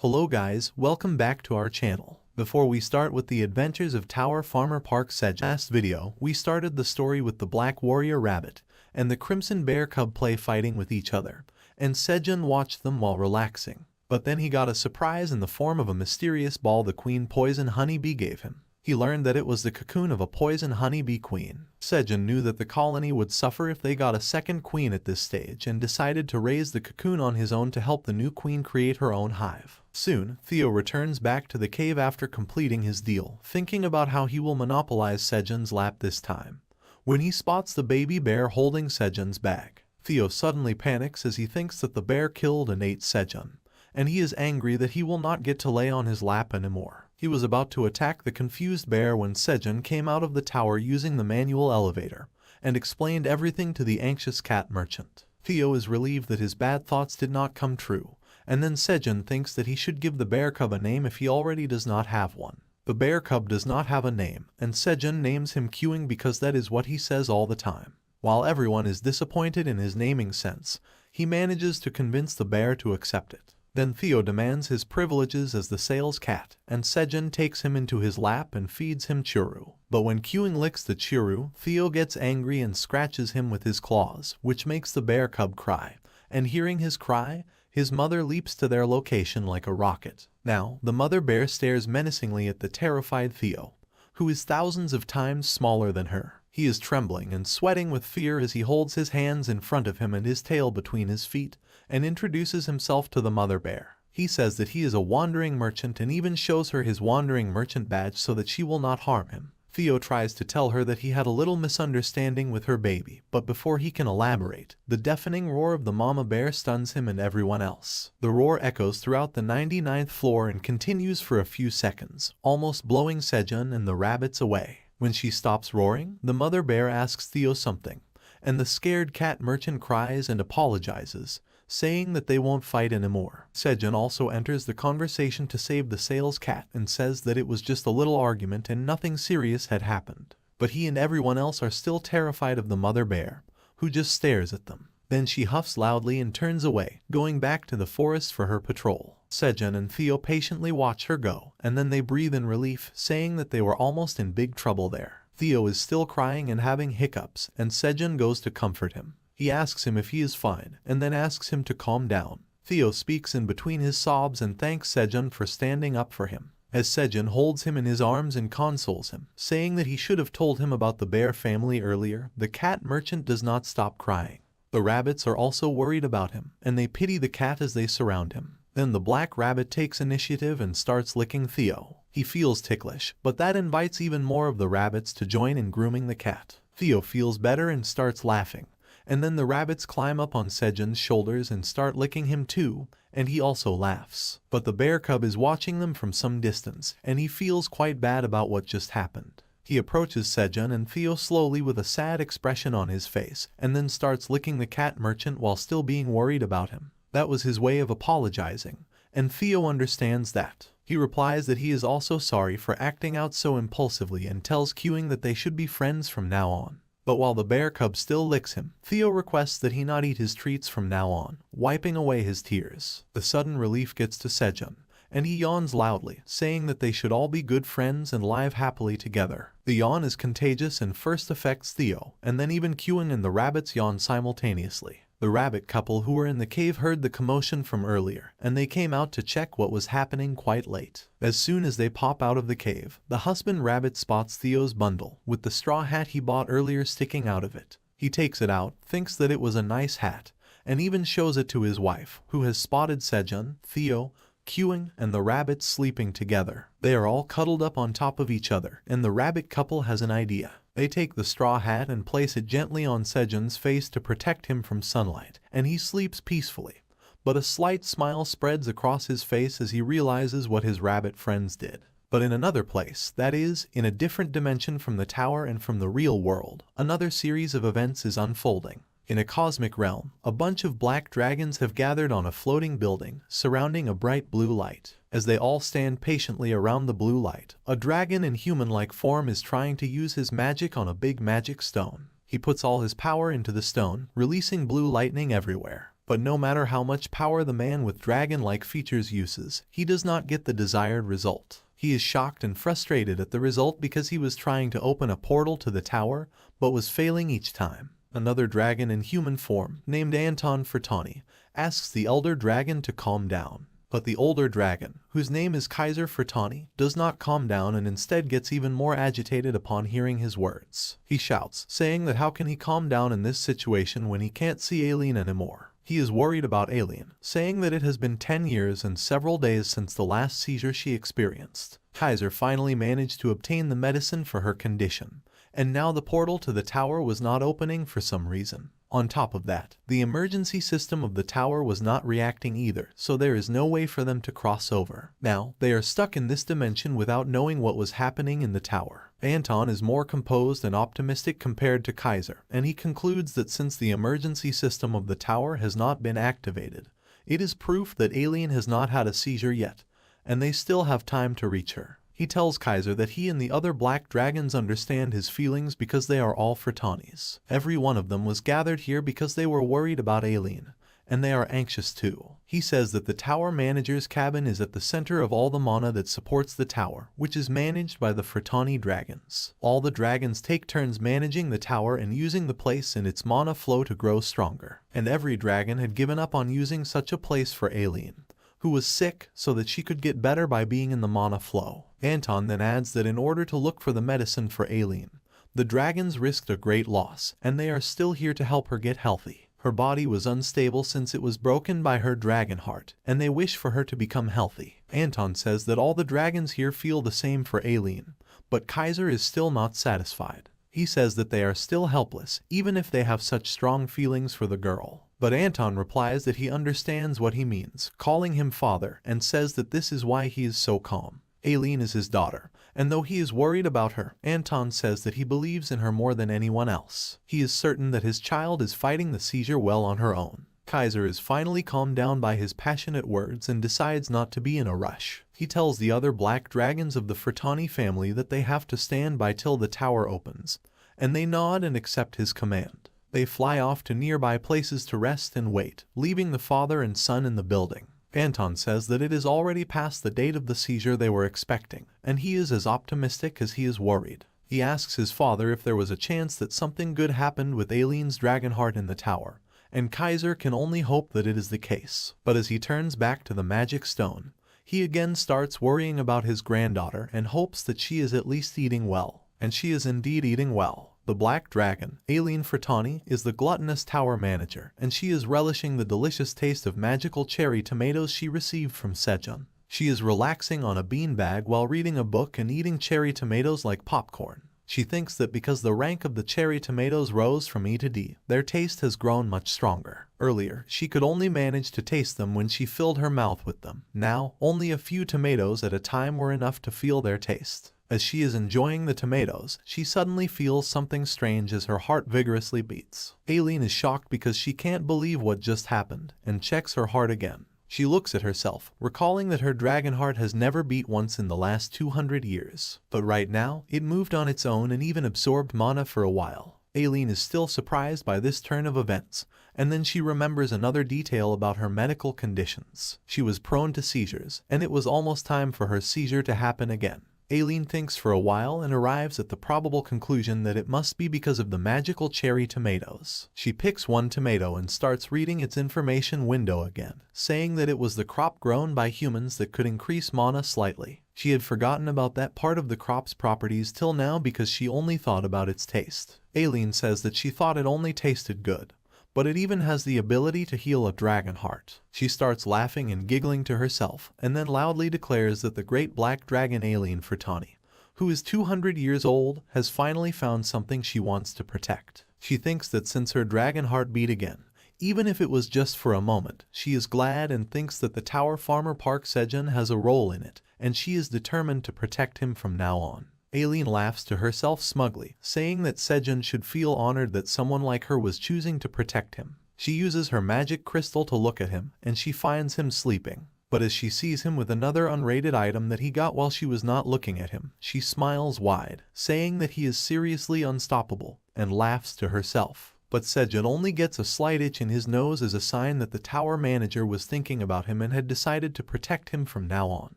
Hello guys, welcome back to our channel. Before we start with the adventures of Tower Farmer Park Sejun, last video we started the story with the Black Warrior Rabbit and the Crimson Bear Cub play fighting with each other, and Sejun watched them while relaxing. But then he got a surprise in the form of a mysterious ball the Queen Poison Honeybee gave him. He learned that it was the cocoon of a poison honeybee queen. Sejun knew that the colony would suffer if they got a second queen at this stage and decided to raise the cocoon on his own to help the new queen create her own hive. Soon, Theo returns back to the cave after completing his deal, thinking about how he will monopolize Sejun's lap this time, when he spots the baby bear holding Sejun's bag. Theo suddenly panics as he thinks that the bear killed and ate Sejun, and he is angry that he will not get to lay on his lap anymore. He was about to attack the confused bear when Sejun came out of the tower using the manual elevator and explained everything to the anxious cat merchant. Theo is relieved that his bad thoughts did not come true, and then Sejun thinks that he should give the bear cub a name if he already does not have one. The bear cub does not have a name, and Sejun names him Queuing because that is what he says all the time. While everyone is disappointed in his naming sense, he manages to convince the bear to accept it. Then Theo demands his privileges as the sales cat, and Sejun takes him into his lap and feeds him churu. But when Queuing licks the churu, Theo gets angry and scratches him with his claws, which makes the bear cub cry, and hearing his cry, his mother leaps to their location like a rocket. Now, the mother bear stares menacingly at the terrified Theo, who is thousands of times smaller than her. He is trembling and sweating with fear as he holds his hands in front of him and his tail between his feet, and introduces himself to the mother bear. He says that he is a wandering merchant and even shows her his wandering merchant badge so that she will not harm him. Theo tries to tell her that he had a little misunderstanding with her baby, but before he can elaborate, the deafening roar of the mama bear stuns him and everyone else. The roar echoes throughout the 99th floor and continues for a few seconds, almost blowing Sejun and the rabbits away. When she stops roaring, the mother bear asks Theo something, and the scared cat merchant cries and apologizes, saying that they won't fight anymore. Sejun also enters the conversation to save the sales cat and says that it was just a little argument and nothing serious had happened. But he and everyone else are still terrified of the mother bear, who just stares at them. Then she huffs loudly and turns away, going back to the forest for her patrol. Sejun and Theo patiently watch her go, and then they breathe in relief, saying that they were almost in big trouble there. Theo is still crying and having hiccups, and Sejun goes to comfort him. He asks him if he is fine, and then asks him to calm down. Theo speaks in between his sobs and thanks Sejun for standing up for him, as Sejun holds him in his arms and consoles him, saying that he should have told him about the bear family earlier. The cat merchant does not stop crying. The rabbits are also worried about him, and they pity the cat as they surround him. Then the black rabbit takes initiative and starts licking Theo. He feels ticklish, but that invites even more of the rabbits to join in grooming the cat. Theo feels better and starts laughing, and then the rabbits climb up on Sejun's shoulders and start licking him too, and he also laughs. But the bear cub is watching them from some distance, and he feels quite bad about what just happened. He approaches Sejun and Theo slowly with a sad expression on his face, and then starts licking the cat merchant while still being worried about him. That was his way of apologizing, and Theo understands that. He replies that he is also sorry for acting out so impulsively and tells Queuing that they should be friends from now on. But while the bear cub still licks him, Theo requests that he not eat his treats from now on, wiping away his tears. The sudden relief gets to Sejun, and he yawns loudly, saying that they should all be good friends and live happily together. The yawn is contagious and first affects Theo, and then even Queuing and the rabbits yawn simultaneously. The rabbit couple who were in the cave heard the commotion from earlier, and they came out to check what was happening quite late. As soon as they pop out of the cave, the husband rabbit spots Theo's bundle, with the straw hat he bought earlier sticking out of it. He takes it out, thinks that it was a nice hat, and even shows it to his wife, who has spotted Sejun, Theo, Queuing, and the rabbits sleeping together. They are all cuddled up on top of each other, and the rabbit couple has an idea. They take the straw hat and place it gently on Sejun's face to protect him from sunlight, and he sleeps peacefully. But a slight smile spreads across his face as he realizes what his rabbit friends did. But in another place, that is, in a different dimension from the tower and from the real world, another series of events is unfolding. In a cosmic realm, a bunch of black dragons have gathered on a floating building, surrounding a bright blue light. As they all stand patiently around the blue light, a dragon in human-like form is trying to use his magic on a big magic stone. He puts all his power into the stone, releasing blue lightning everywhere. But no matter how much power the man with dragon-like features uses, he does not get the desired result. He is shocked and frustrated at the result because he was trying to open a portal to the tower, but was failing each time. Another dragon in human form, named Anton Furtani, asks the elder dragon to calm down. But the older dragon, whose name is Kaiser Furtani, does not calm down and instead gets even more agitated upon hearing his words. He shouts, saying that how can he calm down in this situation when he can't see Aileen anymore. He is worried about Aileen, saying that it has been 10 years and several days since the last seizure she experienced. Kaiser finally managed to obtain the medicine for her condition, and now the portal to the tower was not opening for some reason. On top of that, the emergency system of the tower was not reacting either, so there is no way for them to cross over. Now, they are stuck in this dimension without knowing what was happening in the tower. Anton is more composed and optimistic compared to Kaiser, and he concludes that since the emergency system of the tower has not been activated, it is proof that Aileen has not had a seizure yet, and they still have time to reach her. He tells Kaiser that he and the other black dragons understand his feelings because they are all Furtanis. Every one of them was gathered here because they were worried about Aileen, and they are anxious too. He says that the tower manager's cabin is at the center of all the mana that supports the tower, which is managed by the Furtani dragons. All the dragons take turns managing the tower and using the place and its mana flow to grow stronger. And every dragon had given up on using such a place for Aileen, who was sick, so that she could get better by being in the mana flow. Anton then adds that in order to look for the medicine for Aileen, the dragons risked a great loss, and they are still here to help her get healthy. Her body was unstable since it was broken by her dragon heart, and they wish for her to become healthy. Anton says that all the dragons here feel the same for Aileen, but Kaiser is still not satisfied. He says that they are still helpless, even if they have such strong feelings for the girl. But Anton replies that he understands what he means, calling him father, and says that this is why he is so calm. Aileen is his daughter, and though he is worried about her, Anton says that he believes in her more than anyone else. He is certain that his child is fighting the seizure well on her own. Kaiser is finally calmed down by his passionate words and decides not to be in a rush. He tells the other black dragons of the Furtani family that they have to stand by till the tower opens, and they nod and accept his command. They fly off to nearby places to rest and wait, leaving the father and son in the building. Anton says that it is already past the date of the seizure they were expecting, and he is as optimistic as he is worried. He asks his father if there was a chance that something good happened with Aileen's dragon heart in the tower, and Kaiser can only hope that it is the case. But as he turns back to the magic stone, he again starts worrying about his granddaughter and hopes that she is at least eating well. And she is indeed eating well. The black dragon, Aileen Furtani, is the gluttonous tower manager, and she is relishing the delicious taste of magical cherry tomatoes she received from Sejun. She is relaxing on a beanbag while reading a book and eating cherry tomatoes like popcorn. She thinks that because the rank of the cherry tomatoes rose from E to D, their taste has grown much stronger. Earlier, she could only manage to taste them when she filled her mouth with them. Now, only a few tomatoes at a time were enough to feel their taste. As she is enjoying the tomatoes, she suddenly feels something strange as her heart vigorously beats. Aileen is shocked because she can't believe what just happened, and checks her heart again. She looks at herself, recalling that her dragon heart has never beat once in the last 200 years. But right now, it moved on its own and even absorbed mana for a while. Aileen is still surprised by this turn of events, and then she remembers another detail about her medical conditions. She was prone to seizures, and it was almost time for her seizure to happen again. Aileen thinks for a while and arrives at the probable conclusion that it must be because of the magical cherry tomatoes. She picks one tomato and starts reading its information window again, saying that it was the crop grown by humans that could increase mana slightly. She had forgotten about that part of the crop's properties till now because she only thought about its taste. Aileen says that she thought it only tasted good, but it even has the ability to heal a dragon heart. She starts laughing and giggling to herself, and then loudly declares that the great black dragon Aileen Furtani, who is 200 years old, has finally found something she wants to protect. She thinks that since her dragon heart beat again, even if it was just for a moment, she is glad and thinks that the Tower Farmer Park Sejun has a role in it, and she is determined to protect him from now on. Aileen laughs to herself smugly, saying that Sejun should feel honored that someone like her was choosing to protect him. She uses her magic crystal to look at him, and she finds him sleeping. But as she sees him with another unrated item that he got while she was not looking at him, she smiles wide, saying that he is seriously unstoppable, and laughs to herself. But Sejun only gets a slight itch in his nose as a sign that the tower manager was thinking about him and had decided to protect him from now on.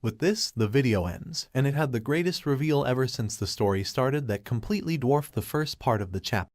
With this, the video ends, and it had the greatest reveal ever since the story started that completely dwarfed the first part of the chapter.